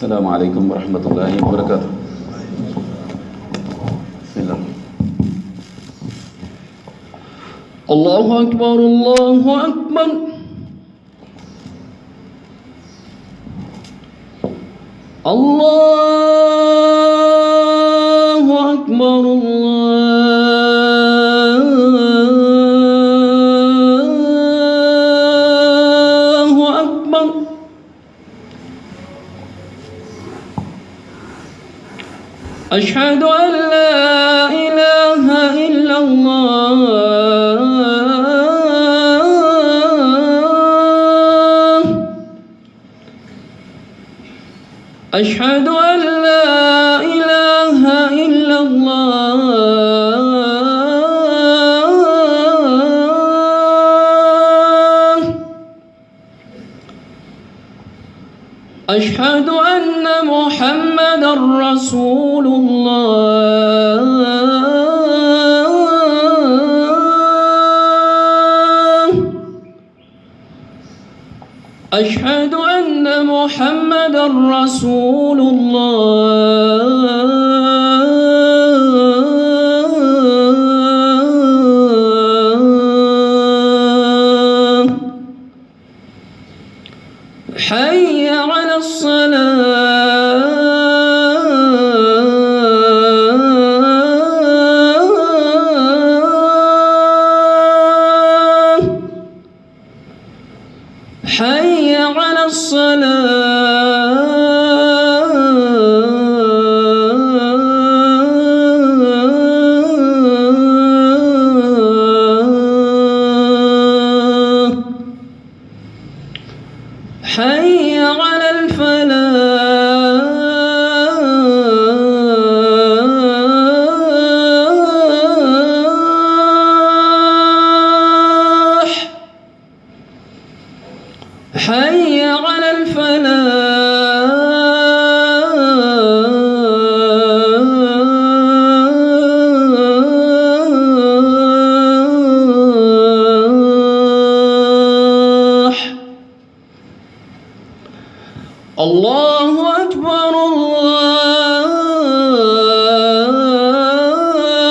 السلام عليكم ورحمة الله وبركاته. بسم الله. الله أكبر الله أكبر. الله أكبر الله أكبر. أشهد أن لا إله إلا الله. أشهد أن لا إله إلا الله. أشهد أن محمدًا رسول الله. أشهد أن محمدًا رسول الله. حي على الصلاة. حي على الصلاة. حي على الفلاح. حي على الفلاح. الله أكبر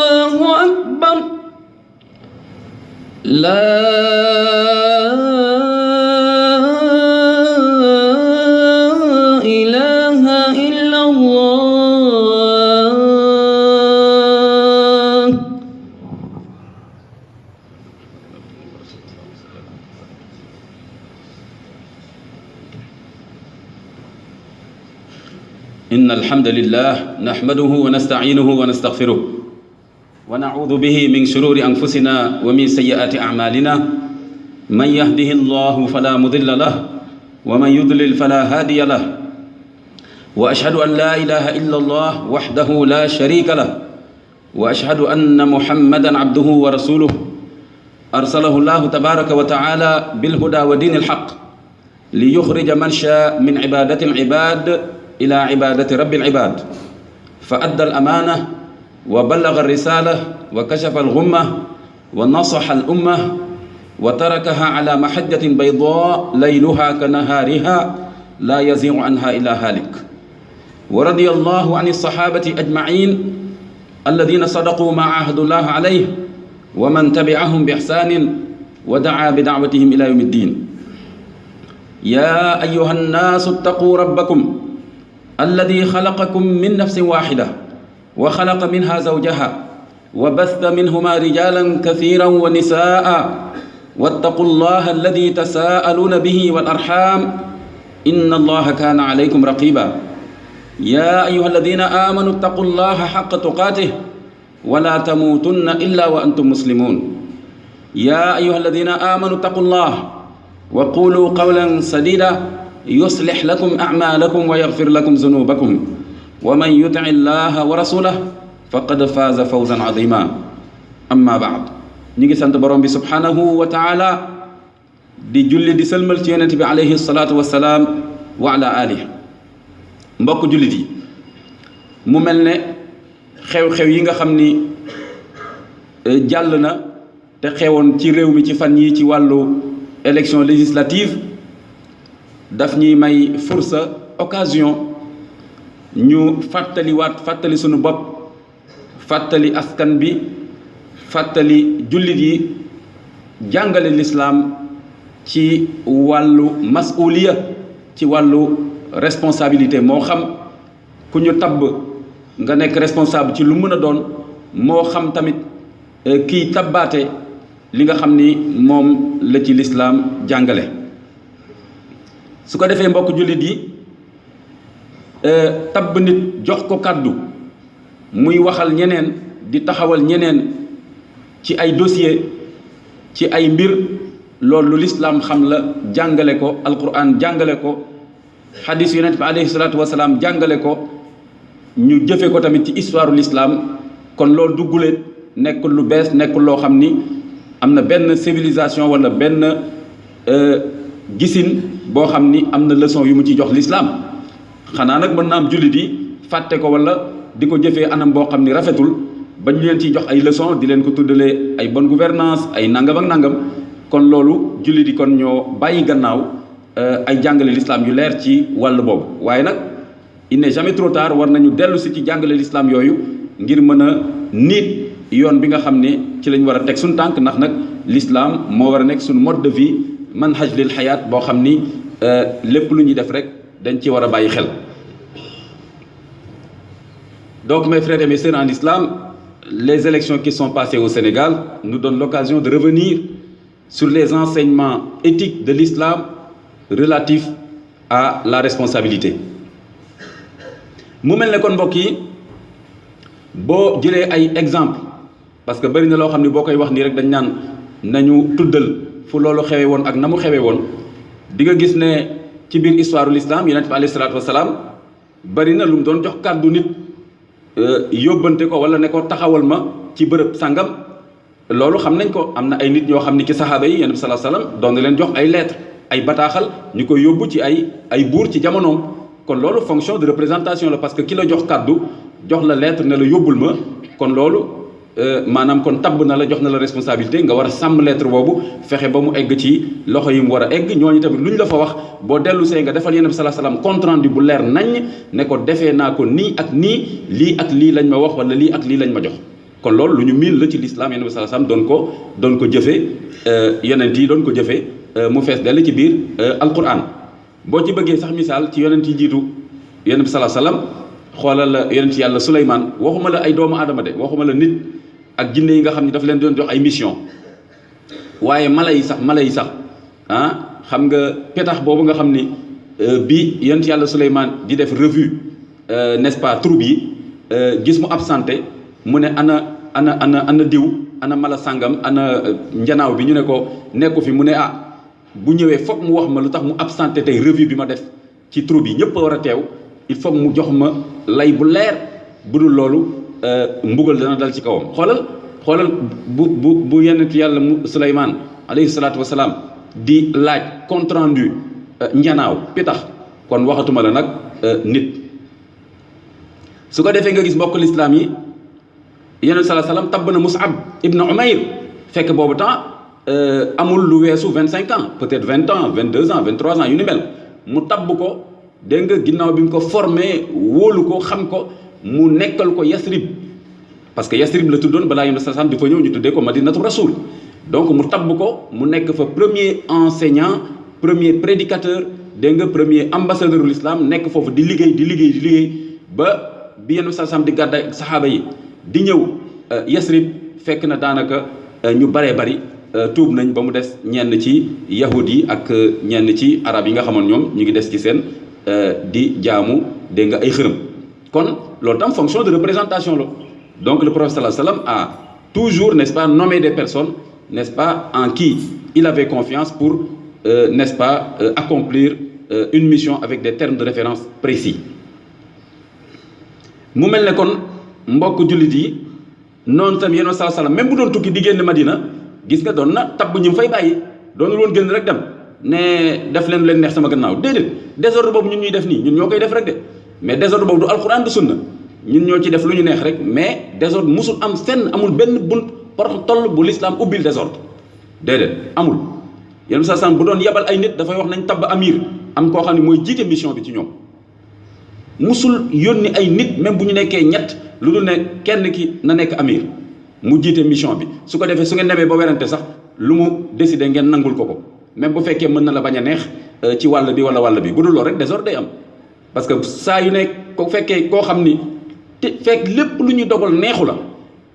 الله أكبر. لا إله إلا الله. إن الحمد لله نحمده ونستعينه ونستغفره ونعوذ به من شرور أنفسنا ومن سيئات أعمالنا. من يهده الله فلا مضل له ومن يضلل فلا هادي له. وأشهد أن لا إله إلا الله وحده لا شريك له. وأشهد أن محمدًا عبده ورسوله أرسله الله تبارك وتعالى بالهدى ودين الحق ليخرج من شاء من عبادة العباد إلى عبادة رب العباد. فأدى الأمانة وبلغ الرسالة وكشف الغمة ونصح الأمة وتركها على محجة بيضاء ليلها كنهارها لا يزيغ عنها إلا هالك. ورضي الله عن الصحابة أجمعين الذين صدقوا ما عاهدوا الله عليه ومن تبعهم بإحسان ودعا بدعوتهم إلى يوم الدين. يا أيها الناس اتقوا ربكم الذي خلقكم من نفس واحدة وخلق منها زوجها وبث منهما رجالا كثيرا ونساء واتقوا الله الذي تساءلون به والأرحام إن الله كان عليكم رقيبا. يا أيها الذين آمنوا اتقوا الله حق تقاته ولا تموتن إلا وأنتم مسلمون. يا أيها الذين آمنوا اتقوا الله وقولوا قولا سديدا يصلح لكم أعمالكم ويغفر لكم ذنوبكم ومن يطع الله ورسوله فقد فاز فوزا عظيما. أما بعد. نيجي سانت بروم بي سبحانه وتعالى di julli di sëlmal ci yonent bi alayhi salaatu wassalaam wa ala alihi. mbokk jullit yi mu mel ne xew-xew yi nga xam ni jàll na te xewoon ci réew mi ci fan yi ci wàllu élection législative daf ñuy may fursa occasion ñu fàttali sunu bopp fàttali askan bi fàttali jullit yi jàngale lislaam ci wàllu masuliya ci wàllu responsabilité moo xam ku ñu tabb nga nekk responsable ci lu mën a doon moo xam tamit kiy tabbaate li nga xam ni moom la ci lislaam jàngale su ko defee mbokk jullit yi tabb nit jox ko kàddu muy waxal ñeneen di taxawal ñeneen ci ay dossier ci ay mbir loolu lislaam xam la jàngale ko alquran jàngale ko xadis yonent bi alayhi salaatu wasalaam jàngale ko ñu jëfe ko tamit ci histoire l'islam kon loolu dugguleen nekkul lu bees nekkul loo xam ni am na benn civilisation wala benn gisin boo xam ni am na leçon yu mu ci jox l'islam xanaa nag mën na am jullit yi fàtte ko wala di ko jëfee anam boo xam ni rafetul ba ñu leen ciy jox ay leçon di leen ko tuddalee ay bonne gouvernance ay nangam ak nangam kon loolu jullit yi kon ñoo bàyyi gannaaw ay jàngale l'islam yu leer ci wàll boobu waaye nag il n'est jamais trop tard war nañu dellu si ci jàngale l'islam yooyu ngir mën a niit yoon bi nga xam ne ci lañ war a teg suñu tànk ndax nag l'islam moo war a nekk suñu mode de vie manhaj lil xayaat boo xam ni lépp lu ñuy def rek dañ ci war a bàyyi xel. Donc mes frères et mes sœurs en islam, les élections qui sont passées au Sénégal nous donnent l'occasion de revenir sur les enseignements éthiques de l'islam relatifs à la responsabilité. mu mel ne kon mbokk yi boo jëlee ay exemple parce que bari na loo xam ne boo koy wax nii rek dañ naan nañu tuddal fu loolu xewee woon ak na mu xewee woon di nga gis ne ci biir histoire l'islam yonent bi alayhi salaatu wasalaam bari na lu mu doon jox kàddu nit yóbbante ko wala ne ko taxawal ma ci bërëb sangam loolu xam nañ ko am na ay nit ñoo xam ni ci saxaaba yi yonent bi sallallahu alayhi wasallam doon na leen jox ay lettres ay bataaxal ñu koy yóbbu ci ay buur ci jamonoom kon loolu fonction de représentation la parce que ki la jox kàddu jox la lettre ne la yóbbul ma kon loolu maanaam kon tabb na la jox na la responsabilité nga war a sàmm lettre boobu fexe ba mu egg ci loxo yi mu war a egg ñooñu tamit lu ñu la fa wax boo dellu see nga defal yonent bi sallallahu alayhi wasallam compte rendu bu leer nañ ne ko defee naa ko nii ak nii lii ak lii lañ ma wax wala lii ak lii lañ ma jox kon loolu lu ñu miin la ci l'islam yonent bi sallallahu alayhi wasallam doon ko jëfee yonent yi doon ko jëfee mu fees dell ci biir alquran boo ci bëggee sax misaal ci yonent yi jiitu yonent bi sallallahu alayhi wasallam xoolal yonent yàlla Suleymaan waxuma la ay doomu aadama de waxuma la nit ak jinne yi nga xam ne daf leen doon jox ay mission waaye mala yi sax xam nga petax boobu nga xam ni bi yonent yàlla Suleymaan di def revue n'est-ce pas troupe yi gis mu absenté mu ne ana diw ana mala sàngam ana njanaaw bi ñu ne ko nekku fi mu ne bu ñëwee foog mu wax ma lu tax mu absenté tey revue bi ma def ci troupe yi ñëpp a war a teew il faut mu jox ma lay bu leer bu dul loolu mbugal dana dal ci kawam xoolal bu yonent yàlla Suleymaan alayhi salaatu wasalaam di laaj compte rendu njanaaw pitax kon waxatuma la nag nit su ko defee nga gis mbokk lislaam yi yonent sallallahu alayhi wasallam tabb na Mus'ab ibn Umayr fekk boobu temps amul lu weesu 25 ans peut-être 20 ans 22 ans 23 ans yu ni mel mu tabb ko dégg nga ginnaaw bi mu ko formé wóolu ko xam ko mu nekkal ko Yasrib parce que Yasrib la tuddoon balaa yonent sallallahu alayhi wasallam di fa ñëw ñu tuddee ko Madinatu Rasul donc mu tabb ko mu nekk fa premier enseignant premier prédicateur dégg nga premier ambassadeur de l'islam nekk foofu di liggéey ba bi yonent sallallahu alayhi wasallam di gàddaay ak saxaaba yi di ñëw Yasrib fekk na daanaka ñu baree bari tuub nañ ba mu des ñenn ci yahud yi ak ñenn ci arab yi nga xamoon ñoom ñu ngi des ci seen di jaamu dégg nga ay xërëm kon loolu tam fonction de représentation la donc le prophète sallallahu alayhi wasallam a toujours n'est-ce pas nommé des personnes n'est-ce pas en qui il avait confiance pour n'est-ce pas accomplir une mission avec des termes de référence précis mu mel ne kon mbokk jullit yi noonu tam yéen sallallahu alayhi wasallam même bu doon tukki di génn Madina gis nga doon na tabb ñu fay bàyyi doonul woon génn rek dem ne def leen neex sama gannaaw déedéet désordre boobu ñun ñuy def nii ñun ñoo koy def rek de mais désordre boobu du alxuraan du sunna ñun ñoo ci def lu ñu neex rek mais désordre musul am fenn amul benn bunt porte toll bu l'islam ubbil désordre déedéet amul yéen sallallahu alayhi wasallam bu doon yebal ay nit dafay wax nañ tabb amir am koo xam ne mooy jiite mission bi ci ñoom musul yónni ay nit même bu ñu nekkee ñett lu dul ne kenn ki na nekk amir mu jiite mission bi su ko defee su ngeen demee ba werante sax lu mu décider ngeen nangul ko même bu fekkee mën na la bañ a neex ci wàll bi wala wàll bi bu dul loolu rek désordre day am parce que saa yu ne ko fekkee koo xam ni te fekk lépp lu ñuy dogal neexu la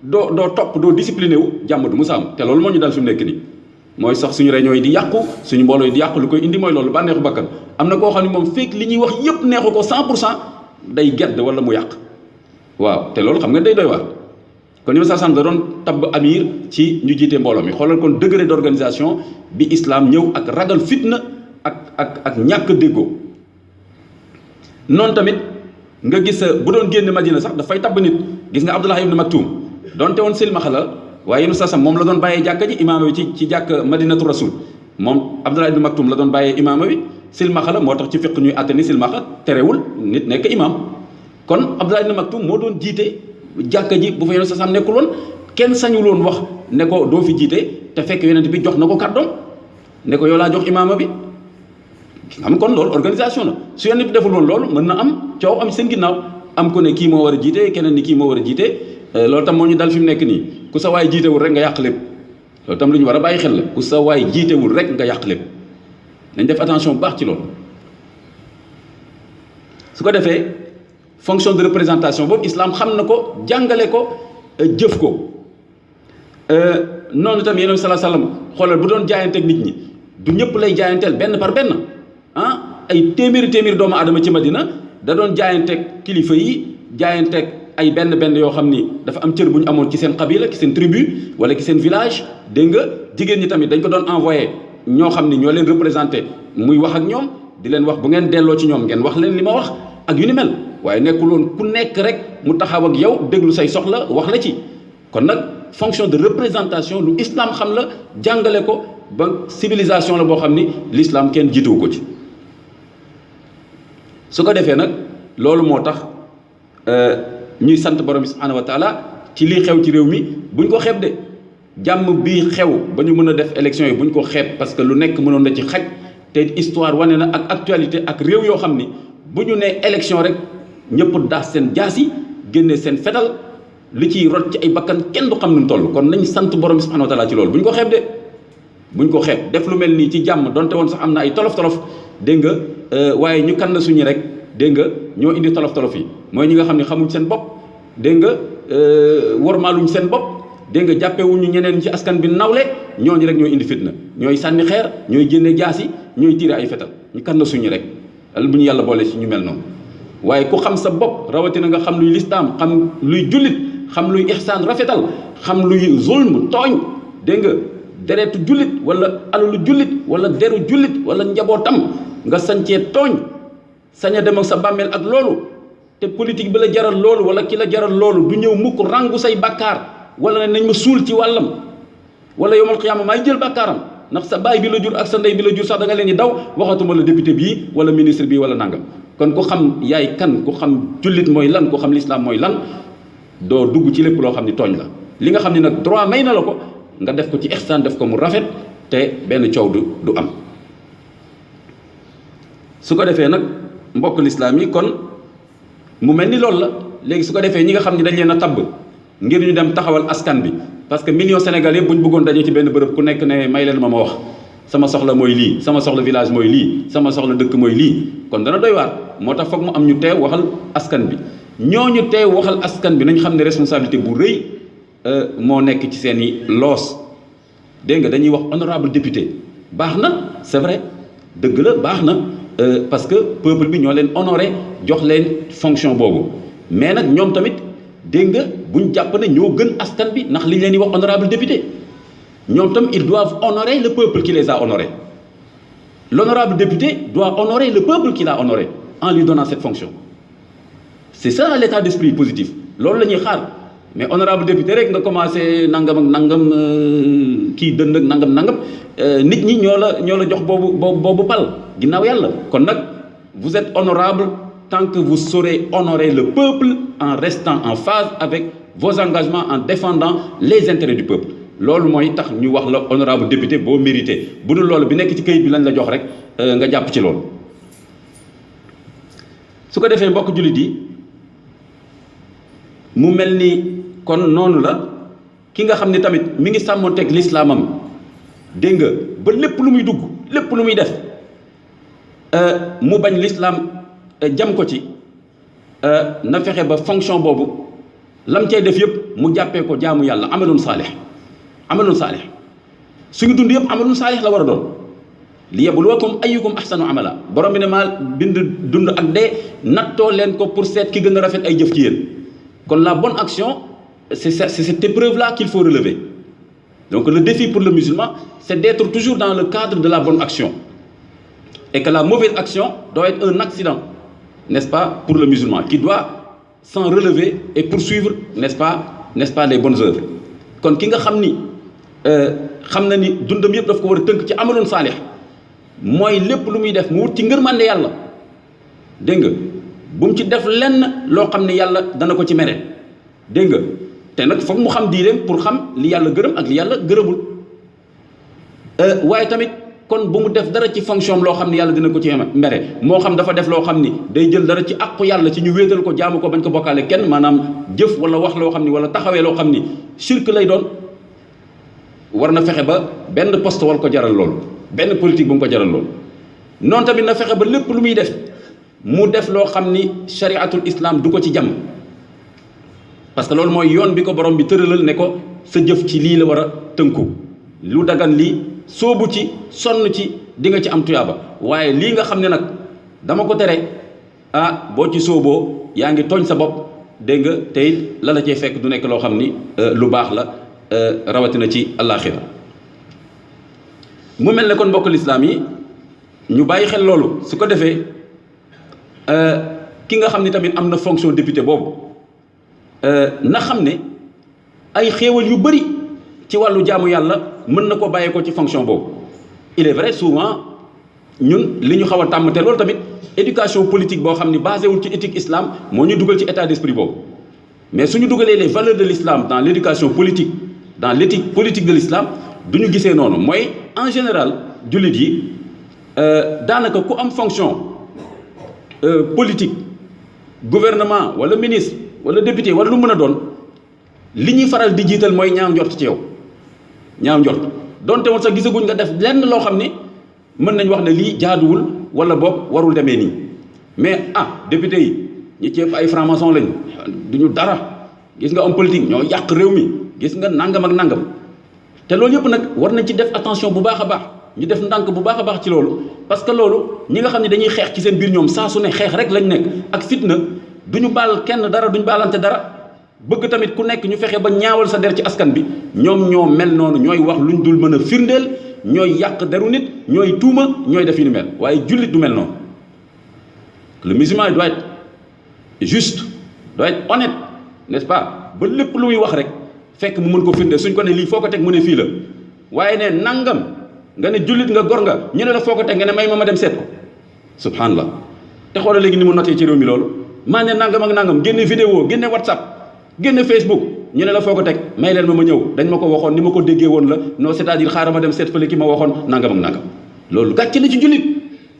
doo topp doo discipliné wu jàmm du musa am te loolu moo ñu dal fi mu nekk nii mooy sax suñu réunion yi di yàqu suñu mbooloo yi di yàqu lu koy indi mooy loolu ba neexu bakkan am na koo xam ne moom fekk li ñuy wax yépp neexu ko 100% day gedd wala mu yàq waaw te loolu xam nga day doy waar kon ni ma sa da doon tabb amir ci ñu jiite mbooloo mi xoolal kon degré d'organisation bi islam ñëw ak ragal fitna ak ñàkk déggoo noonu tamit nga gis bu doon génn Madina sax dafay tabb nit gis nga Abdullah ibn Maktum doonte woon silmaxa la waaye yéen sasam moom la doon bàyyee jàkka ji imaama bi ci jàkk Madinatu Rasul moom Abdullah ibn Maktum la doon bàyyee imaama bi silmaxa la moo tax ci fiq ñuy àtte ni silmaxa terewul nit nekk imaam kon Abdullah ibn Maktum moo doon jiite jàkka ji bu fa yéen sasam nekkul woon kenn sañul woon wax ne ko doo fi jiite te fekk yonent bi jox na ko kàddoom ne ko yow laa jox imaama bi xam kon loolu organisation la su yonent bi deful woon loolu mën na am coow am seen ginnaaw am ko ne kii moo war a jiite keneen ni kii moo war a jiite loolu tam moo ñu dal fi mu nekk nii ku sa waay jiitewul rek nga yàq lépp loolu tam lu ñu war a bàyyi xel la ku sa waay jiitewul rek nga yàq lépp nañ def attention bu baax ci loolu su ko defee fonction de représentation boobu islam xam na ko jàngale ko jëf ko noonu tam yonent sallallahu alayhi wasallam xoolal bu doon jaayanteeg nit ñi du ñëpp lay jaayanteel benn par benn ay téeméeri doomu aadama ci Madina da doon jaayanteeg kilifa yi jaayanteeg ay benn yoo xam ni dafa am cër bu ñu amoon ci seen qabila ci seen tribu wala ci seen village dégg nga jigéen ñi tamit dañ ko doon envoyé ñoo xam ni ñoo leen représenté muy wax ak ñoom di leen wax bu ngeen delloo ci ñoom ngeen wax leen li ma wax ak yu ni mel waaye nekkul woon ku nekk rek mu taxaw ak yow déglu say soxla wax la ci kon nag fonction de représentation lu islam xam la jàngale ko ba civilisation la boo xam ni l'islam kenn jiituwu ko ci su ko defee nag loolu moo tax ñuy sant borom bi subhanahu wa taala ci lii xew ci réew mi buñ ko xeeb de jàmm bi xew ba ñu mën a def élection yi buñ ko xeeb parce que lu nekk mënoon na ci xaj te histoire wane na ak actualité ak réew yoo xam ni bu ñu nee élection rek ñëpp daas seen jaas yi génne seen fetal li ciy rot ci ay bakkan kenn du xam nu mu toll kon nañ sant borom bi subhanahu wa taala ci loolu buñ ko xeeb de buñ ko xeeb def lu mel nii ci jàmm donte woon sax am na ay tolof-tolof dégg nga waaye ñu kan na suñu rek dégg nga ñoo indi tolof-tolof yi mooy ñi nga xam ne xamuñ seen bopp dégg nga wormaaluñ seen bopp dégg nga jàppewuñu ñeneen ci askan bi nawle ñooñu rek ñooy indi fitna ñooy sànni xeer ñooy génne jaas yi ñooy tiire ay fetal ñu kan na suñu rek bu ñu yàlla boole ci ñu mel noonu waaye ku xam sa bopp rawatina nga xam luy lislaam xam luy jullit xam luy ihsaan rafetal xam luy zulm tooñ dégg nga deretu jullit wala alalu jullit wala deru jullit wala njabootam nga sañcee tooñ sañ a dem ak sa bàmmeel ak loolu te politique bi la jaral loolu wala ki la jaral loolu du ñëw mukk rangu say bàkkaar wala ne nañ ma suul ci wàllam wala yowmal xiyaama maay jël bàkkaaram ndax sa baay bi la jur ak sa ndey bi la jur sax da nga leen di daw waxatuma la député bii wala ministre bii wala nangam kon ku xam yaay kan ku xam jullit mooy lan ku xam l'islam mooy lan doo dugg ci lépp loo xam ni tooñ la li nga xam ni nag droit may na la ko nga def ko ci ihsaan def ko mu rafet te benn coow du am su ko defee nag mbokk lislaam yi kon mu mel ni loolu la léegi su ko defee ñi nga xam ni dañ leen a tabb ngir ñu dem taxawal askan bi parce que million Sénégal yëpp bu ñu bëggoon daje ci benn bërëb ku nekk ne may leen ma wax sama soxla mooy lii sama soxla village mooy lii sama soxla dëkk mooy lii kon dana doy waar moo tax foog mu am ñu teew waxal askan bi ñooñu teew waxal askan bi nañ xam ne responsabilité bu rëy moo nekk ci seen i loos dégg nga dañuy wax honorable député baax na c'est vrai dëgg la baax na parce que peuple bi ñoo leen honoré jox leen fonction boobu mais nag ñoom tamit dégg nga buñ jàpp ne ñoo gën askan bi ndax li ñu leen di wax honorable député ñoom tam ils doivent honorer le peuple qui les a honorés l'honorable député doit honorer le peuple qui l'a honoré en lui donnant cette fonction c'est ça l'état d'esprit positif loolu la ñuy xaar mais honorable député rek nga commencé nangam ak nangam kii dënd ak nangam nit ñi ñoo la jox boobu pal ginnaaw yàlla kon nag vous êtes honorable tant que vous saurez honorer le peuple en restant en phase avec vos engagements en défendant les intérêts du peuple loolu mooy tax ñu wax la honorable député boo mérité bu dul loolu bi nekk ci këyit bi lañ la jox rek nga jàpp ci loolu su ko defee mbokk jullit yi mu mel ni kon noonu la ki nga xam ne tamit mi ngi sàmmonteeg lislaamam dégg nga ba lépp lu muy dugg lépp lu muy def mu bañ lislaam jam ko ci na fexe ba fonction boobu lam cay def yëpp mu jàppee ko jaamu yàlla amalun saalix suñu dund yëpp amalun saalix la war a doon li yabluwakum ayyukum ahsanu amala borom bi ne maa bind dund ak dee nattoo leen ko pour seet ki gën a rafet ay jëf ci yéen kon la bonne action c'est cette épreuve là qu'il faut relever. Donc le défi pour le musulman c'est d'être toujours dans le cadre de la bonne action et que la mauvaise action doit être un accident, n'est-ce pas, pour le musulman qui doit s'en relever et poursuivre, n'est-ce pas les bonnes œuvres. Kon ki nga xam ni xam na ni dundam yëpp daf ko war a tënk ci amaloon saalix mooy lépp lu muy def mu wut ci ngërmande yàlla dégg nga bu mu ci def lenn loo xam ne yàlla dana ko ci mere dégg nga te nag foog mu xam diineem pour xam li yàlla gërëm ak li yàlla gërëmul waaye tamit kon bu mu def dara ci fonction loo xam ne yàlla dina ko ci mere moo xam dafa def loo xam ni day jël dara ci àqu yàlla ci ñu wéetal ko jaamu ko bañ ko bokkaale kenn maanaam jëf wala wax loo xam ni wala taxawee loo xam ni shirk lay doon war na fexe ba benn poste wal ko jaral loolu benn politique bu mu ko jaral loolu noonu tamit na fexe ba lépp lu muy def mu def loo xam ni chariatul islam du ko ci jàmm parce que loolu mooy yoon bi ko borom bi tëralal ne ko sa jëf ci lii la war a tënku lu dagan lii soobu ci sonn ci di nga ci am tuyaaba waaye lii nga xam ne nag dama ko tere boo ci sooboo yaa ngi tooñ sa bopp dégg nga te it la la cay fekk du nekk loo xam ni lu baax la rawatina ci àllaaxira mu mel ne kon mbokk lislaam yi ñu bàyyi xel loolu su ko defee ki nga xam ni tamit am na fonction député boobu na xam ne ay xéewal yu bari ci wàllu jaamu yàlla mën na ko bàyyee ko ci fonction boobu il est vrai souvent ñun li ñu xaw a tàmm te loolu tamit éducation politique boo xam ni basé wul ci éthique islam moo ñu dugal ci état d'esprit boobu mais suñu dugalee les valeurs de l'islam dans l'éducation politique dans l'éthique politique de l'islam du ñu gisee noonu mooy en général jullit yi daanaka ku am fonction politique gouvernement wala ministre wala député wala lu mën a doon li ñuy faral di jiital mooy ñaaw njort ci yow ñaaw njort donte woon sax gisaguñ nga def lenn loo xam ni mën nañ wax ne lii jaaduwul wala boog warul demee nii mais député yi ñi ci ay franc-maçon lañ duñu dara gis nga homme politique ñoo yàq réew mi gis nga nangam ak nangam te loolu yëpp nag war nañ ci def attention bu baax a baax ñu def ndànk bu baax a baax ci loolu parce que loolu ñi nga xam ne dañuy xeex ci seen biir ñoom saa su ne xeex rek lañ nekk ak fitna duñu baal kenn dara duñu baalante dara bëgg tamit ku nekk ñu fexe ba ñaawal sa der ci askan bi ñoom ñoo mel noonu ñooy wax luñ dul mën a firndeel ñooy yàq deru nit ñooy tuuma ñooy def yu ni mel waaye jullit du mel noonu le musulman doit être juste doit être honnête n'est-ce pas ba lépp lu muy wax rek fekk mu mën ko firndeel suñ ko ne lii foo ko teg mu ne fii la waaye ne nangam nga ne jullit nga gor nga ñu ne la foo ko teg nga ne may ma dem seet ko subhanallah te xoolal léegi ni mu notee ci réew mi loolu maa ne nangam ak nangam génne vidéo génne WhatsApp génne Facebook ñu ne la foo ko teg may leen ma ñëw dañ ma ko waxoon ni ma ko déggee woon la non c'est-à-dire xaaral ma dem seet fële ki ma waxoon nangam ak nangam loolu gàcce la ci jullit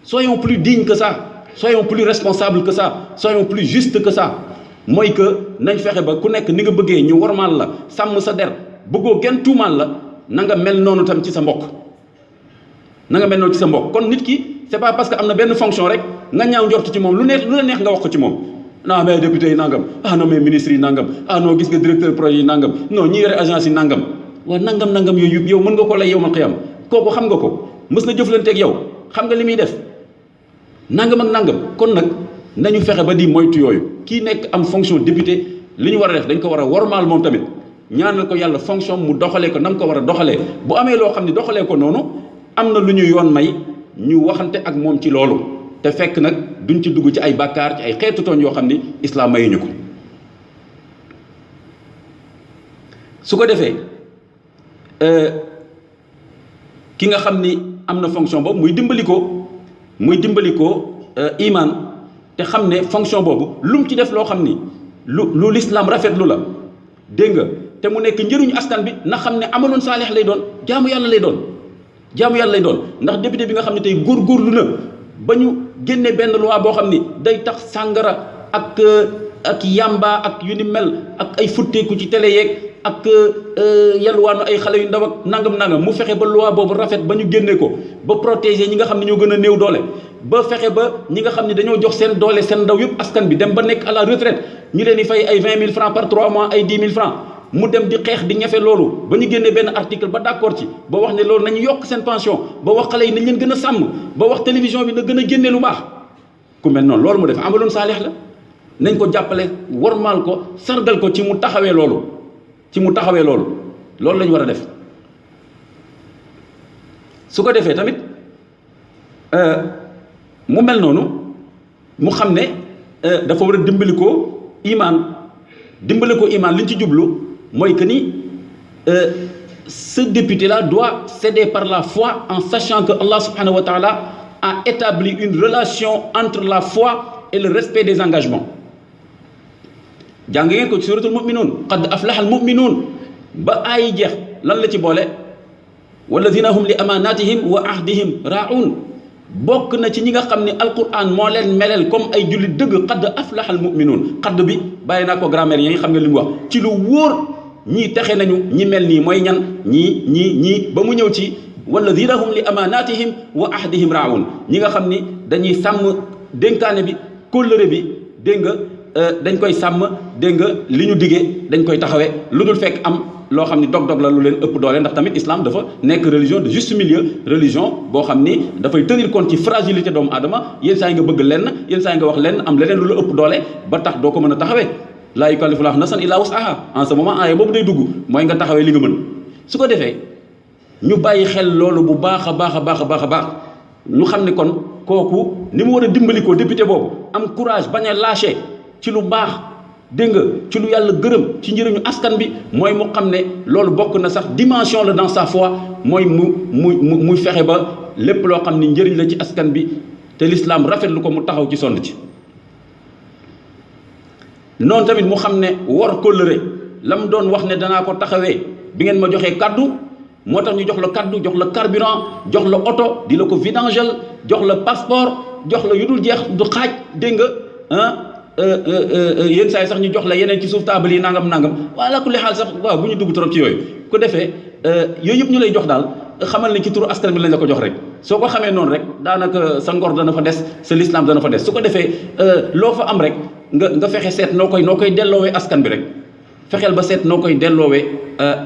soyons plus dignes que ça soyons plus responsables que ça soyons plus justes que ça mooy que nañ fexe ba ku nekk ni nga bëggee ñu wormaal la sàmm sa der bëggoo kenn tuumaal la na nga mel noonu tam ci sa mbokk na nga mel noonu ci sa mbokk kon nit ki c'est pas parce que am na benn fonction rek nga ñaaw njort ci moom lu la neex nga wax ko ci moom non mais député yi nangam non mais ministre yi nangam non gis nga directeur projet yi nangam non ñi yore agence yi nangam waaw nangam yooyu yow mën nga ko lay yow ma xiyam kooku xam nga ko mës na jëflanteeg yow xam nga li muy def nangam ak nangam kon nag nañu fexe ba di moytu yooyu kii nekk am fonction député li ñu war a def dañ ko war a wormaal moom tamit ñaanal ko yàlla fonction mu doxalee ko nam ko war a doxalee bu amee loo xam ne doxalee ko noonu am na lu ñu yoon may ñu waxante ak moom ci loolu te fekk nag duñ ci dugg ci ay bàkkaar ci ay xeetu tooñ yoo xam ni islam mayuñu ko su ko defee ki nga xam ni am na fonction boobu muy dimbali ko iman te xam ne fonction boobu lu mu ci def loo xam ni lu l'islam rafetlu la dégg nga te mu nekk njëriñu askan bi na xam ne amaloon saalix lay doon jaamu yàlla lay doon ndax député bi nga xam ne tey góorgóorlu na ba ñu génne benn loi boo xam ni day tax sàngara ak yamba ak yu ni mel ak ay futteeku ci télé yeeg ak yalwaanu ay xale yu ndaw ak nangam mu fexe ba loi boobu rafet ba ñu génne ko ba protéger ñi nga xam ne ñoo gën a néew doole ba fexe ba ñi nga xam ne dañoo jox seen doole seen ndaw yëpp askan bi dem ba nekk à la retraite ñu leen di fay ay 20 000 francs par 3 mois ay 10 000 francs mu dem di xeex di ñafe loolu ba ñu génnee benn article ba d'accord ci ba wax ne loolu nañu yokk seen pension ba wax xale yi nañ leen gën a sàmm ba wax télévision bi na gën a génne lu baax ku mel noonu loolu mu def amaloon saalix la nañ ko jàppale wormaal ko sargal ko ci mu taxawee loolu loolu la ñu war a def su ko defee tamit mu mel noonu mu xam ne dafa war a dimbali ko imaan li ñu ci jublu mooy que ni ce député là doit céder par la foi en sachant que Allah subhanahu wa ta'ala a établi une relation entre la foi et le respect des engagements jàng ngeen ko ci suratul mu'minun qad aflaha al mu'minun ba ay jeex lan la ci boole walladhina hum li amanatihim wa ahdihim ra'un bokk na ci ñi nga xam ne alquran moo leen melel comme ay jullit dëgg qad aflaha al mu'minun qad bi bàyyi naa ko grammaire yi xam nga li mu wax ci lu wóor ñii texe nañu ñi mel nii mooy ñan ñii ba mu ñëw ci walladhina hum li amanatihim wa ahdihim ra'un ñi nga xam ni dañuy sàmm dénkaane bi kóllëre bi dégg nga dañ koy sàmm dégg nga li ñu diggee dañ koy taxawee lu dul fekk am loo xam ni dog-dog la lu leen ëpp doole ndax tamit islam dafa nekk religion de juste milieu religion boo xam ni dafay tenir compte ci fragilité doomu aadama yenn saa yi nga bëgg lenn yenn saa yi nga wax lenn am leneen lu la ëpp doole ba tax doo ko mën a taxawee laa yukallifu llaahu nafsan illaa wus'ahaa en ce moment aaya boobu day dugg mooy nga taxawee li nga mën su ko defee ñu bàyyi xel loolu bu baax a baax ñu xam ne kon kooku ni mu war a dimbali ko député boobu am courage bañ a lâché ci lu baax dégg nga ci lu yàlla gërëm ci njëriñu askan bi mooy mu xam ne loolu bokk na sax dimension la dans sa foi mooy muy fexe ba lépp loo xam ni njëriñ la ci askan bi te l'islam rafetlu ko mu taxaw ci sonn ci noonu tamit mu xam ne wor kóllëre la mu doon wax ne danaa ko taxawee bi ngeen ma joxee kaddu moo tax ñu jox la kaddu jox la carburant jox la oto di la ko vidangel jox la passeport jox la yu dul jeex du xaaj dégg nga yenn saa yi sax ñu jox la yeneen ci suuf taabal yi nangam wala ku li xaal sax waaw bu ñu dugg trop ci yooyu ku defee yooyu yëpp ñu lay jox daal xamal ne ci turu askan bi lañ la ko jox rek soo ko xamee noonu rek daanaka sa ngor dana fa des sa lislaam dana fa des su ko defee loo fa am rek nga fexe seet noo koy delloowee askan bi rek fexeel ba seet noo koy delloowee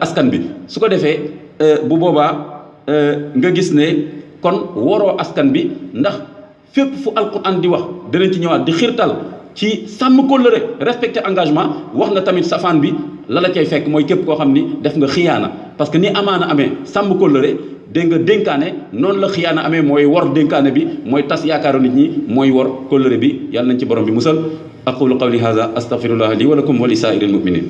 askan bi su ko defee bu boobaa nga gis ne kon woroo askan bi ndax fépp fu alquran di wax danañ ci ñëwaat di xiirtal ci sàmm kóllëre respecter engagement wax na tamit safaan bi la cay fekk mooy képp koo xam ni def nga xiyaana parce que ni amaana amee sàmm kóllëre dégg nga dénkaane noonu la xiyaana amee mooy wor dénkaane bi mooy tas yaakaaru nit ñi mooy wor kóllëre bi yàlla nañ ci borom bi musal aqulu qawli hadha astaghfirullah li wa lakum wa li saa'iril mu'minin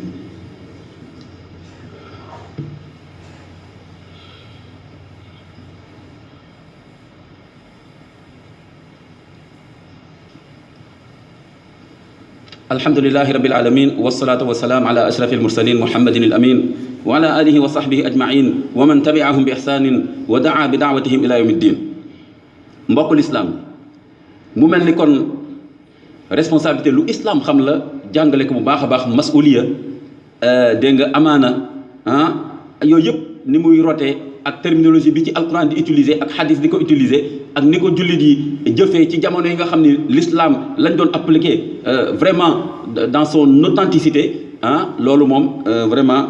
الحمد لله رب العالمين والصلاة والسلام على أشرف المرسلين محمد الأمين وعلى آله وصحبه أجمعين ومن تبعهم بإحسان ودعا بدعوتهم إلى يوم الدين mbokk l'islam mu mel ni kon responsabilité lu islam xam la jàngale ko bu baax a baax masuliya dégg nga amaana yooyu yëpp ni muy rotee ak terminologie bi ci alquran di utiliser ak hadith di ko utiliser ak ni ko jullit yi jëfee ci jamono yi nga xam ni l'islam lañ doon appliquer vraiment dans son authenticité loolu moom vraiment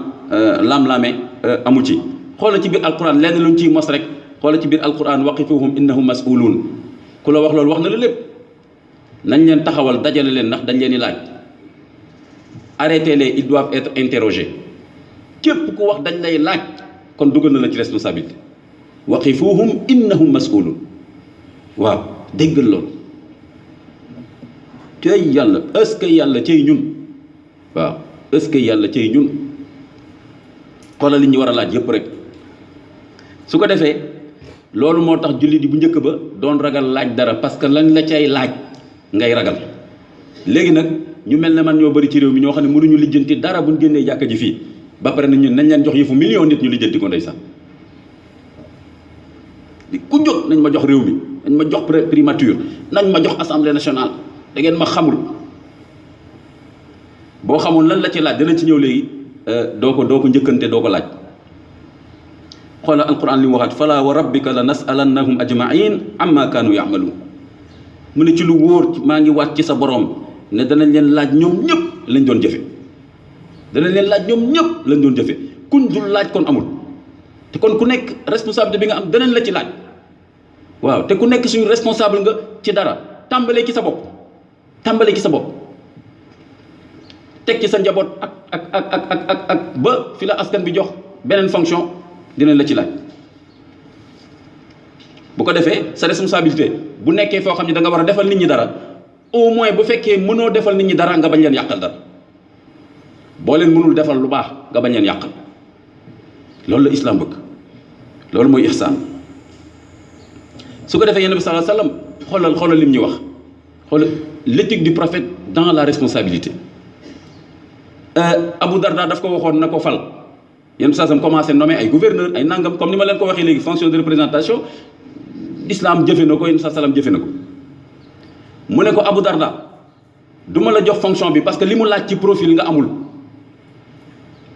lam-laame amu ci xoola ci biir alquran lenn luñ ciy mos rek xoola ci biir alquran waqifuhum innahum mas'ulun ku la wax loolu wax na la lépp nañ leen taxawal dajale leen ndax dañ leen di laaj arrêtez-les ils doivent être interrogés képp ku wax dañ lay laaj kon dugal na la ci responsabilité waqifuhum innahum mas'ulun waaw déggal loolu tey yàlla est-ce que yàlla cay ñun waaw est-ce que yàlla cay ñun xoolal li ñu war a laaj yëpp rek su ko defee loolu moo tax jullit yi bu njëkk ba doon ragal laaj dara parce que lañ la cay laaj ngay ragal léegi nag ñu mel ne man ñoo bëri ci réew mi ñoo xam ne mënuñu lijjanti dara buñ génnee jàkka ji fii ba pare na ñun nañ leen jox yëfu million nit ñu lijjanti ko ndeysaan ku jóg nañ ma jox réew mi nañ ma jox primature nañ ma jox assemblée nationale da ngeen ma xamul boo xamul lan la ci laaj dana ci ñëw léegi doo ko njëkkante doo ko laaj xoola alquran li mu waxaat fala wa rabbika la nasalannahum ajmain amma kaanu yamaluun mu ne ci lu wóor maa ngi waat ci sa borom ne danañ leen laaj ñoom ñëpp lañ doon jëfe danañ leen laaj ñoom ñëpp lañ doon jëfe kuñ dul laaj kon amul te kon ku nekk responsabilité bi nga am danañ la ci laaj waaw te ku nekk suñu responsable nga ci dara tàmbalee ci sa bopp teg ci sa njaboot ak ba fi la askan bi jox beneen fonction dinañ la ci laaj bu ko defee sa responsabilité bu nekkee foo xam ne da nga war a defal nit ñi dara au moins bu fekkee mënoo defal nit ñi dara nga bañ leen yàqal dara boo leen mënul defal lu baax nga bañ leen yàqal loolu la islam bëgg loolu mooy ihsaan su ko defee yonent bi sallallahu alayhi wasallam xoolal lim ñu wax xoolal l'éthique du prophète dans la responsabilité Abu Darda daf ko waxoon na ko fal yonent bi sallallahu alayhi wasallam commencé nommer ay gouverneur ay nangam comme ni ma leen ko waxee léegi fonction de représentation islam jëfe na ko yonent bi sallallahu alayhi wasallam jëfe na ko mu ne ko Abu Darda du ma la jox fonction bi parce que li mu laaj ci profil nga amul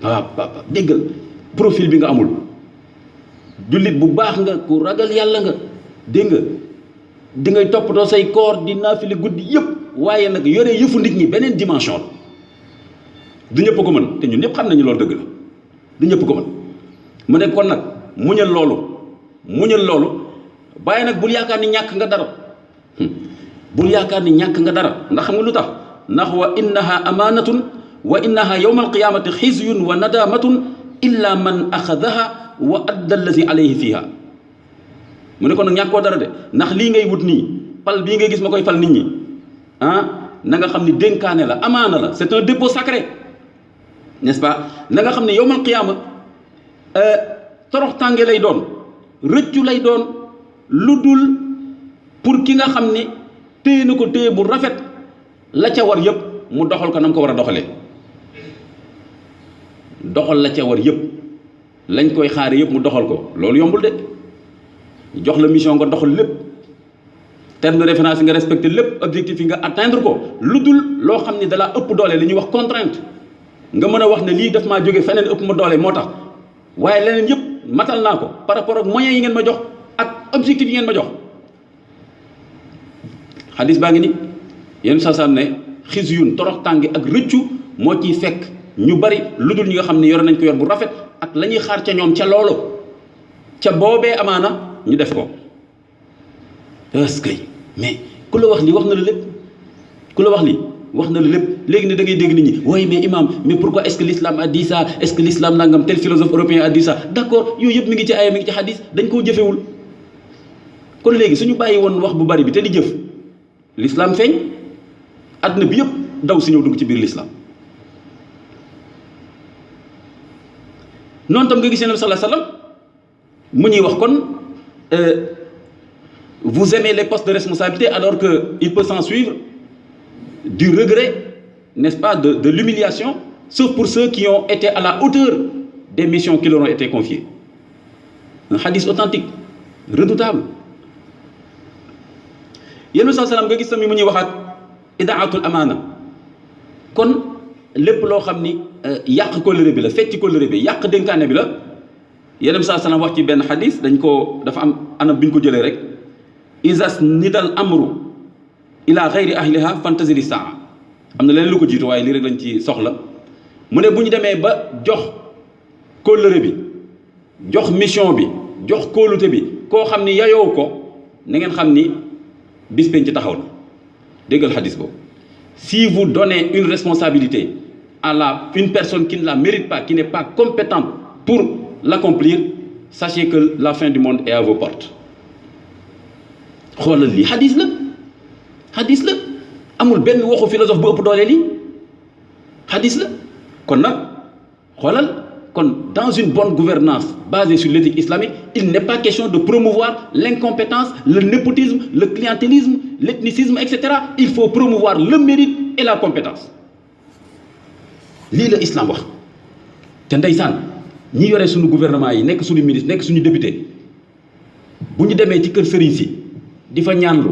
waaw déggal profil bi nga amul jullit bu baax nga ku ragal yàlla nga dégg nga di ngay toppatoo say koor di naafili guddi yëpp waaye nag yore yëfu nit ñi beneen dimension la du ñëpp ko mën te ñun ñëpp xam nañu loolu dëgg la du ñëpp ko mën mu ne kon nag muñal loolu bàyyi nag bul yaakaar ni ñàkk nga dara bul yaakaar ni ñàkk nga dara ndax xam nga lu tax ndax wa innaha amanatun wa innaha yawma alqiyamati xizyun wa nadamatun illa man axadaha wa adda allazi alayhi fiha mu ne ko nag ñàkkoo dara de ndax lii ngay wut nii pal bii ngay gis ma koy fal nit ñi na nga xam ni dénkaane la amaana la c'est un dépôt sacré n'est-ce pas na nga xam ne yawmal qiyaama torox tànge lay doon rëccu lay doon lu dul pour ki nga xam ne téye na ko téye bu rafet la ca war yëpp mu doxal ko na mu ko war a doxalee doxal la ca war yëpp lañ koy xaare yëpp mu doxal ko loolu yombul de jox la mission nga doxal lépp terme de référence yi nga respecté lépp objectif yi nga atteindre ko lu dul loo xam ne dalaa ëpp doole li ñuy wax contrainte nga mën a wax ne lii daf maa jóge feneen ëpp ma doole moo tax waaye leneen yëpp matal naa ko par rapport ak moyens yi ngeen ma jox ak objectif yi ngeen ma jox xadis baa ngi ni yéen sasam ne xisyun torox tàngi ak rëccu moo ciy fekk ñu bari lu dul ñi nga xam ne yore nañ ko yor bu rafet ak la ñuy xaar ca ñoom ca loolu ca boobee amaana ñu def ko est-ce que mais ku la wax lii wax na la lépp ku la wax lii wax na la lépp léegi ne da ngay dégg nit ñi waaye mais imam mais pourquoi est-ce que l'islam a dit ça est-ce que l'islam nangam tel philosophe européen a dit ça d'accord yooyu yëpp mi ngi ci aaya mi ngi ci hadis dañ koo jëfewul kon léegi suñu bàyyi woon wax bu bari bi te di jëf l'islam feeñ àdduna bi yëpp daw si ñëw dugg ci biir l'islam noonu tam nga gis Yonent bi sallallahu alayhi wasallam mu ñuy wax kon vous aimez les postes de responsabilité alors qu'il peut s'en suivre du regret, n'est-ce pas, de l'humiliation, sauf pour ceux qui ont été à la hauteur des missions qui leur ont été confiées. Un hadith authentique, redoutable. Yonent bi sallallahu alayhi wasallam nga gis tamit mu ñuy waxaat idaatul amaana kon lépp loo xam ni yàq kóllëre bi la fecc kóllëre bi yàq dénkaane bi la Yonent bi sallallahu alayhi wasallam wax ci benn hadith dañ ko dafa am anam bi ñu ko jëlee rek isas nidal amru ila xayri ahliha fantaziri saa am na leneen lu ko jiitu waaye lii rek lañ ci soxla mu ne bu ñu demee ba jox kóllëre bi jox mission bi jox kóolute bi koo xam ni yayoo ko na ngeen xam ni bis penc ci taxaw na déggal xadis boobu si vous donnez une responsabilité à une personne qui ne la mérite pas qui n'est pas compétente pour l'accomplir sachez que la fin du monde est à vos portes xoolal lii xadis la amul benn waxu philosophe bu ëpp doole lii xadis la kon nag xoolal kon dans une bonne gouvernance basée sur l'éthique islamique il n'est pas question de promouvoir l'incompétence le népotisme le clientélisme l'ethnicisme etc. il faut promouvoir le mérite et la compétence lii la islam wax te ndeysaan ñi yore suñu gouvernement yi nekk suñu ministre nekk suñu député bu ñu demee ci kër sëriñ si di fa ñaanlu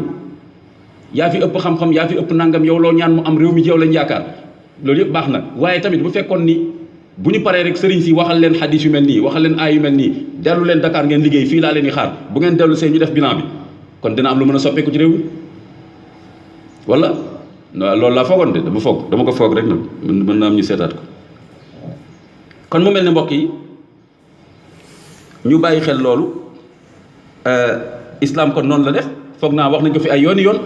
yaa fi ëpp xam-xam yaa fi ëpp nangam yow loo ñaan mu am réew mi yow lañ yaakaar loolu yëpp baax na waaye tamit bu fekkoon ni bu ñu paree rek sëriñ si waxal leen xadis yu mel nii waxal leen aay yu mel nii dellu leen Dakar ngeen liggéey fii laa leen di xaar bu ngeen dellu see ñu def bilan bi kon dina am lu mën a soppeeku ci réew mi wala loolu laa foogoon de dama ko foog rek nag mën na am ñu seetaat ko kon mu mel ne mbokk yi ñu bàyyi xel loolu islam kon noonu la def foog naa wax nañ ko fi ay yooni yoon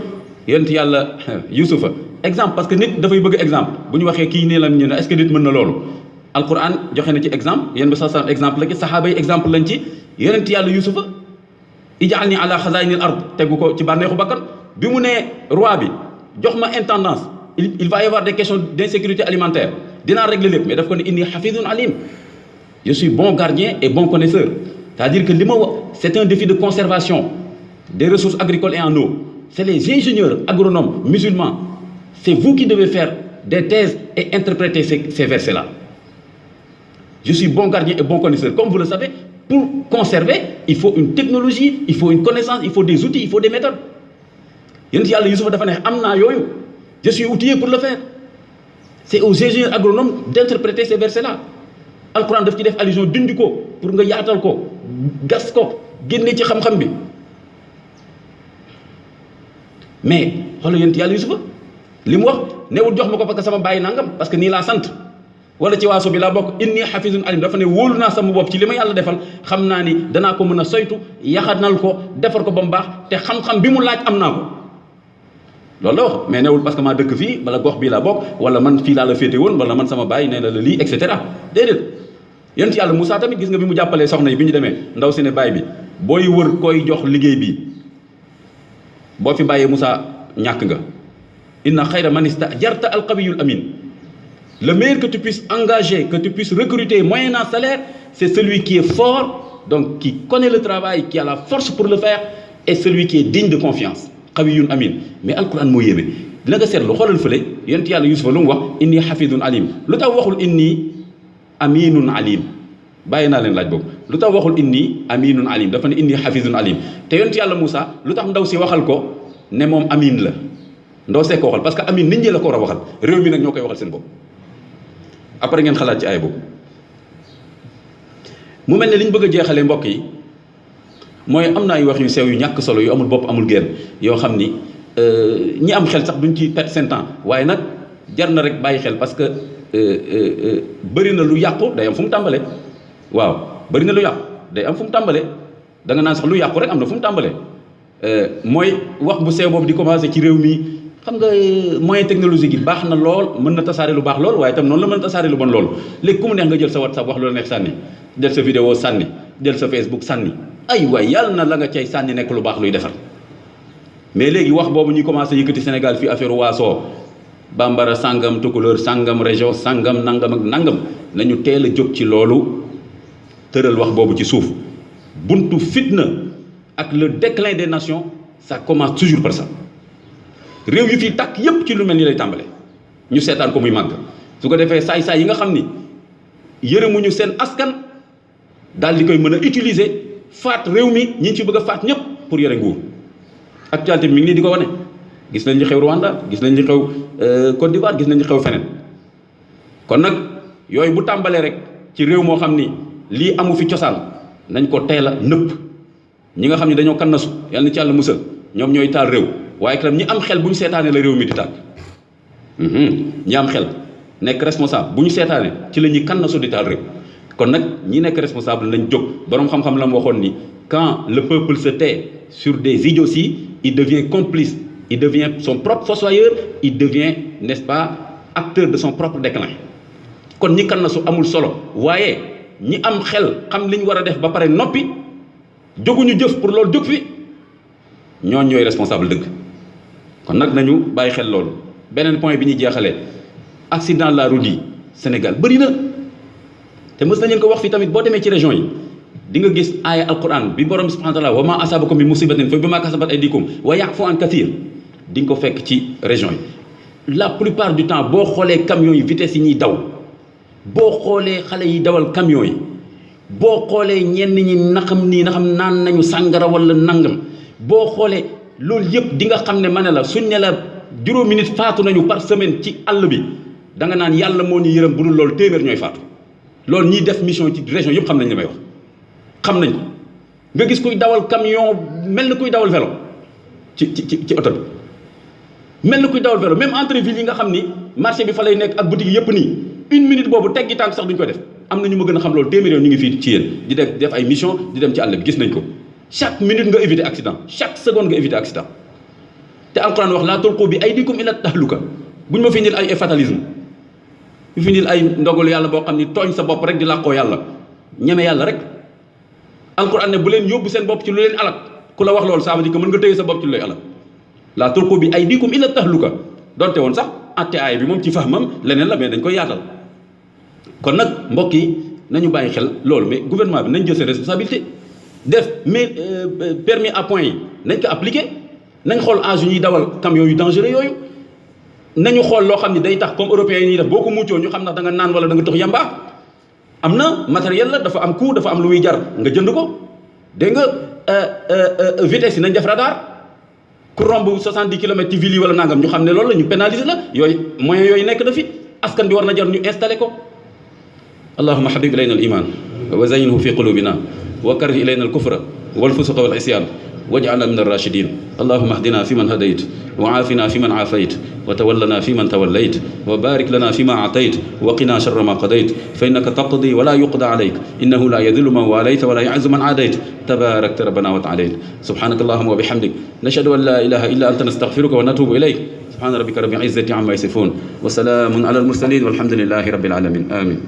yonent yàlla Yusufa exemple parce que nit dafay bëgg exemple bu ñu waxee kii nii la ñu ne est-ce que nit mën na loolu alquran joxe na ci exemple yéen ba sa exemple la ci saxaaba yi exemple lañ ci yonent yàlla Yusufa ij'alni ala xazaa'inil ard tegu ko ci bànneexu bakkan bi mu nee roi bi jox ma intendance il va y avoir des questions d'insécurité alimentaire dinaa régler lépp mais daf ko ne inni hafizun alim je suis bon gardien et bon connaisseur c'est-à-dire que li ma wax c'est un défi de conservation des ressources agricoles et en eau c'est les ingénieurs agronomes musulmans c'est vous qui devez faire des thèses et interpréter ces versets-là je suis bon gardien et bon connaisseur comme vous le savez pour conserver il faut une technologie il faut une connaissance il faut des outils il faut des méthodes yonent yàlla Yusufa dafa ne am naa yooyu je suis outillé pour le faire c'est aux ingénieurs agronomes d'interpréter ces versets-là alquran daf ci def allusion dundi ko pour nga yaatal ko gas ko génne ci xam-xam bi mais xoolal yonent yàlla Yusufa li mu wax newul jox ma ko parce que sama bàyyi nangam parce que nii laa sant wala ci waaso bi laa bokk inni hafizun alim dafa ne wóolu naa sama bopp ci li ma yàlla defal xam naa ni danaa ko mën a soytu yaxanal ko defar ko ba mu baax te xam-xam bi mu laaj am naa ko loolu la wax mais newul parce que maa dëkk fii wala gox bii laa bokk wala man fii laa la féete woon wala man sama bàyyi nee na la lii et cetera déedéet yonent yàlla Moussa tamit gis nga bi mu jàppalee soxna yi bi ñu demee ndaw si ne baay bi booy wër koy jox liggéey bi boo fi bàyyee Moussa ñàkk nga inna xayra man istajarta alqawiyul amin le meilleur que tu puisses engager que tu puisses recruter moyennant salaire c'est celui qui est fort donc qui connaît le travail qui a la force pour le faire et celui qui est digne de confiance qawiyun amin mais alquran moo yéeme dina nga seetlu xoolal fële yonent yàlla Yusufa lu mu wax inni hafizun alim lu tax waxul inni aminun alim bàyyi naa leen laaj boobu lu tax waxul inni aminun alim dafa ne inni hafizun alim te yonent yàlla Moussa lu tax ndaw si waxal ko ne moom amin la ndaw see ko waxal parce que amin nit ñi la ko war a waxal réew mi nag ñoo koy waxal seen bopp après ngeen xalaat ci ay boobu mu mel ne li ñu bëgg a jeexalee mbokk yi mooy am na ay wax yu sew yu ñàkk solo yu amul bopp amul genn yoo xam ni ñi am xel sax duñ ci perdre seen temps waaye nag jar na rek bàyyi xel parce que bëri na lu yàqu day am fu mu tàmbalee waaw bëri na lu yàqu day am fu mu tàmbalee da nga naan sax lu yàqu rek am na fu mu tàmbalee mooy wax bu sew boobu di commencer ci réew mi xam nga moyen technologique yi baax na lool mën na tasaare lu baax lool waaye itam noonu la mën a tasaare lu bon lool léegi ku mu neex nga jël sa WhatsApp wax lu la neex sànni jël sa vidéo sànni jël sa Facebook sànni ay waay yàlla na la nga cay sànni nekk lu baax luy defar mais léegi wax boobu ñuy commencé yëkkati Sénégal fii affaire waasoo bambara sangam tukulóor sangam région sangam nangam ak nangam nañu teel a jóg ci loolu tëral wax boobu ci suuf buntu fitna ak le déclin des nations ça commence toujours par ça réew yi fii tàkk yépp ci lu mel ni lay tàmbale ñu seetaan ko muy màgg su ko defee saay-saay yi nga xam ni yërëmuñu seen askan daal di koy mën a utiliser faat réew mi ñi ci bëgg a faat ñëpp pour yore nguur actualité bi mi ngi nii di ko wane gis nañ li xew Rwanda gis nañ li xew Côte d'Ivoire gis nañ li xew feneen kon nag yooyu bu tàmbalee rek ci réew moo xam ni lii amu fi cosaan nañ ko teel a nëpp ñi nga xam ne dañoo kannasu yàlla na ci yàlla musal ñoom ñooy taal réew waaye tam ñi am xel bu ñu seetaanee la réew mi di tàkk ñi am xel nekk responsable bu ñu seetaanee ci la ñuy kannasu di taal réew kon nag ñi nekk responsable lañ jóg boroom xam-xam la mu waxoon ni quand le peuple se tait sur des idioties il devient complice il devient son propre fossoyeur il devient n'est-ce pas acteur de son propre déclin kon ñi kannasu amul solo waaye ñi am xel xam li ñu war a def ba pare noppi jóguñu jëf pour loolu jóg fi ñooñ ñooy responsable dëgg kon nag nañu bàyyi xel loolu beneen point bi ñuy jeexalee accident de la route yi Sénégal bëri na te mës nañu ko wax fii tamit boo demee ci région yi di nga gis aaya alquran bi borom subhanahu wa ta'ala wa ma asabakum min musibatin fa bima kasabat aydikum wa ya'fu an kathir di nga ko fekk ci région yi la plupart du temps boo xoolee camions yi vitesse yi ñuy daw boo xoolee xale yi dawal camions yi boo xoolee ñenn ñi naxam naan nañu sàngara wala nangam boo xoolee loolu yëpp di nga xam ne ma ne la suñ ne la juróomi nit faatu nañu par semaine ci àll bi da nga naan yàlla moo ñu yërëm bu dul loolu téeméer ñooy faatu loolu ñiy def mission ci région yëpp xam nañ li may wax xam nañ ko nga gis kuy dawal camion mel na kuy dawal vélo ci oto bi mel na kuy dawal vélo même entre ville yi nga xam ni marché bi fa lay nekk ak boutique yëpp nii 1 minute boobu teggi tànk sax duñ ko def am na ñu ma gën a xam loolu téeméer yoon ñu ngi fii ci yéen di def ay mission di dem ci àll bi gis nañ ko chaque minute nga éviter accident chaque seconde nga éviter accident te alquran wax laa tulqu bi aydikum ila tahluka buñ ma fi indil ay fatalisme ñu fi indil ay ndogal yàlla boo xam ni tooñ sa bopp rek di làqoo yàlla ñeme yàlla rek alquran ne bu leen yóbbu seen bopp ci lu leen alak ku la wax loolu ça veut dire que mën nga téye sa bopp ci lu lay alak laa tulqu bi aydikum ila tahluka donte woon sax atte aay bi moom ci fahmam leneen la mais dañ koy yaatal kon nag mbokk yi nañu bàyyi xel loolu mais gouvernement bi nañ jël seen responsabilité def mais permis à point yi nañ ko appliqué nañ xool âge yu ñuy dawal camion yu dangereux yooyu nañu xool loo xam ne day tax comme européens yi ñuy def boo ko muccoo ñu xam ndax da nga naan wala da nga tox yamba am na matériel la dafa am coût dafa am lu muy jar nga jënd ko dégg nga vitesse yi nañ def radar ku romb 70 kilomètres ci ville yi wala nangam ñu xam ne loolu la ñu pénaliser la yooyu moyens yooyu nekk na fi askan bi war na jar ñu installé ko allahumma habib ilayna al iman wa zayyinhu fi qulubina wa karrih ilayna al kufra wal fusuqa wal isyan waj'alna min ar-rashidin allahumma ihdina fiman hadayt wa afina fiman afayt wa tawallana fiman tawallayt wa barik lana fima atayt wa qina sharra ma qadayt fa innaka taqdi wa la yuqda alayk innahu la yadhillu man walayta wa la yu'izzu man adayt tabarakta rabbana wa ta'alayt subhanaka allahumma wa bihamdik nashhadu an la ilaha illa anta nastaghfiruka wa natubu ilayk subhana rabbika rabbil izzati amma yasifun wa salamun ala al mursalin walhamdulillahi rabbil alamin amin